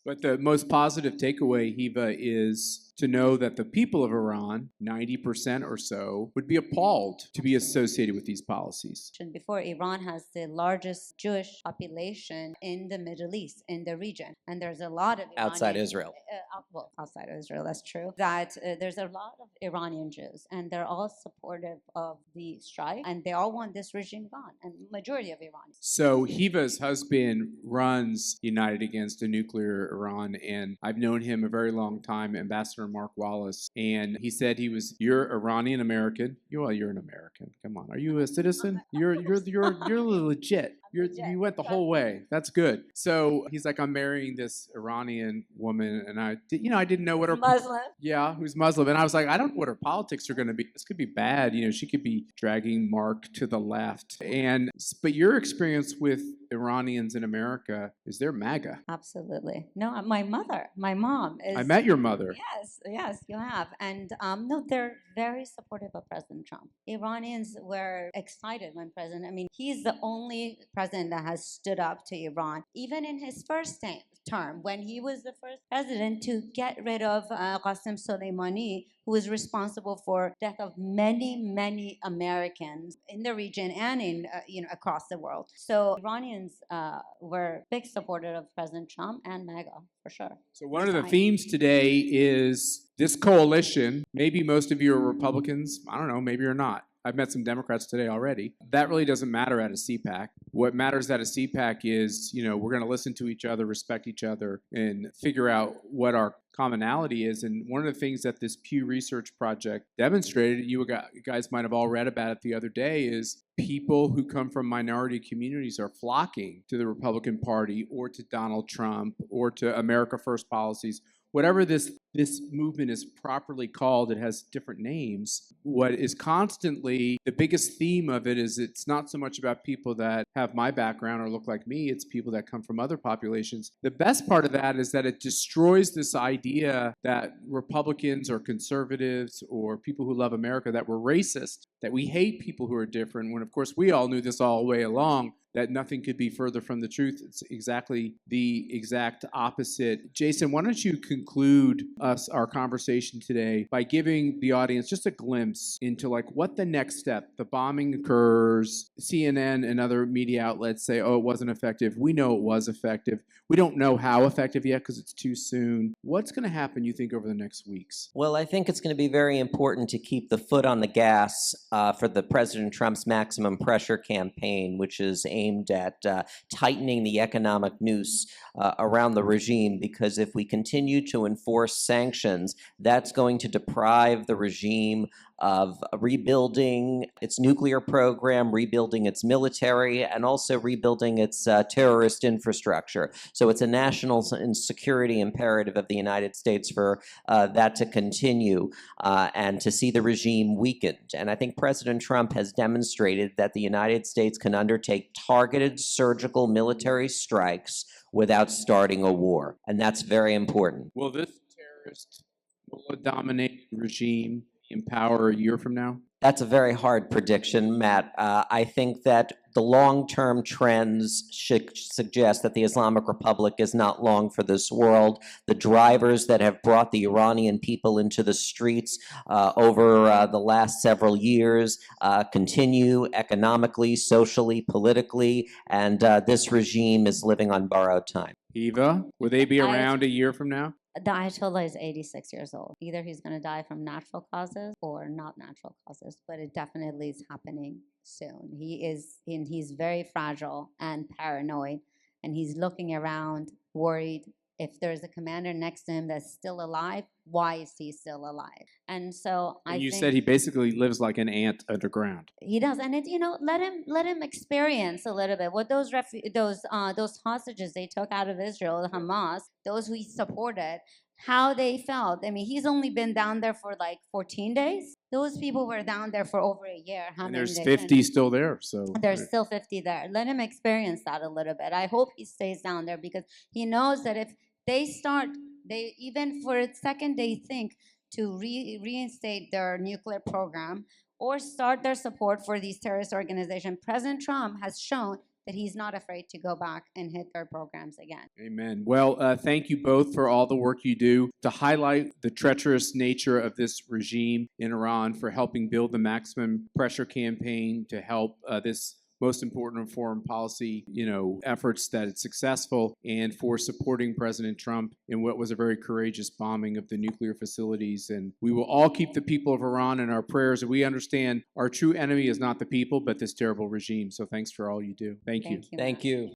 But the most positive takeaway, Hiva, is to know that the people of Iran, 90% or so, would be appalled to be associated with these policies. Before, Iran has the largest Jewish population in the Middle East, in the region. And there's a lot of outside Israel. Well, outside of Israel, that's true. That there's a lot of Iranian Jews, and they're all supportive of the strike, and they all want this regime gone, and majority of Iranians. So Hiva's husband runs United Against a Nuclear Iran, and I've known him a very long time, Ambassador Mark Wallace, and he said you're Iranian American. You're an American. Come on, are you a citizen? You're legit. You went the whole way. That's good. So he's like, I'm marrying this Iranian woman, and I didn't know what her Muslim. Yeah, who's Muslim, and I was like, I don't know what her politics are going to be. This could be bad. She could be dragging Mark to the left. But your experience with Iranians in America is they're MAGA. Absolutely. No, my mom is. I met your mother. Yes, you have. And no, they're very supportive of President Trump. Iranians were excited when he's the only president that has stood up to Iran, even in his first term, when he was the first president to get rid of Qasem Soleimani, who was responsible for death of many Americans in the region and in across the world. So Iranians were big supporters of President Trump and MAGA for sure. So one of the themes today is this coalition. Maybe most of you are Republicans. I don't know. Maybe you're not. I've met some Democrats today already. That really doesn't matter at a CPAC. What matters at a CPAC is, we're going to listen to each other, respect each other, and figure out what our commonality is. And one of the things that this Pew Research project demonstrated, you guys might have all read about it the other day, is people who come from minority communities are flocking to the Republican Party or to Donald Trump or to America First policies. Whatever this movement is properly called, it has different names. What is constantly the biggest theme of it is it's not so much about people that have my background or look like me, it's people that come from other populations. The best part of that is that it destroys this idea that Republicans or conservatives or people who love America, that we're racist, that we hate people who are different, when of course we all knew this all the way along, that nothing could be further from the truth. It's exactly the exact opposite. Jason, why don't you conclude our conversation today by giving the audience just a glimpse into what the next step. The bombing occurs, CNN and other media outlets say, oh, it wasn't effective. We know it was effective. We don't know how effective yet because it's too soon. What's going to happen, you think, over the next weeks? Well, I think it's going to be very important to keep the foot on the gas for the President Trump's maximum pressure campaign, which is aimed at tightening the economic noose around the regime, because if we continue to enforce sanctions, that's going to deprive the regime of rebuilding its nuclear program, rebuilding its military, and also rebuilding its terrorist infrastructure. So it's a national security imperative of the United States for that to continue and to see the regime weakened. And I think President Trump has demonstrated that the United States can undertake targeted surgical military strikes without starting a war. And that's very important. Will this terrorist dominate regime in power a year from now? That's a very hard prediction, Matt. I think that the long-term trends should suggest that the Islamic Republic is not long for this world. The drivers that have brought the Iranian people into the streets over the last several years continue economically, socially, politically, and this regime is living on borrowed time. Hiva, will they be around a year from now? The Ayatollah is 86 years old. Either he's going to die from natural causes or not natural causes, but it definitely is happening soon. He's very fragile and paranoid, and he's looking around, worried. If there's a commander next to him that's still alive, why is he still alive? And so you said he basically lives like an ant underground. He does, and let him experience a little bit what those hostages they took out of Israel, Hamas, those who he supported, how they felt. He's only been down there for 14 days. Those people were down there for over a year. And there's 50 still there. So there's still 50 there. Let him experience that a little bit. I hope he stays down there because he knows that if they even for a second they think to reinstate their nuclear program or start their support for these terrorist organizations, President Trump has shown that he's not afraid to go back and hit their programs again. Amen. Well, thank you both for all the work you do to highlight the treacherous nature of this regime in Iran, for helping build the maximum pressure campaign to help this most important foreign policy, efforts that it's successful, and for supporting President Trump in what was a very courageous bombing of the nuclear facilities. And we will all keep the people of Iran in our prayers. And we understand our true enemy is not the people, but this terrible regime. So thanks for all you do. Thank you. Thank you. Thank you.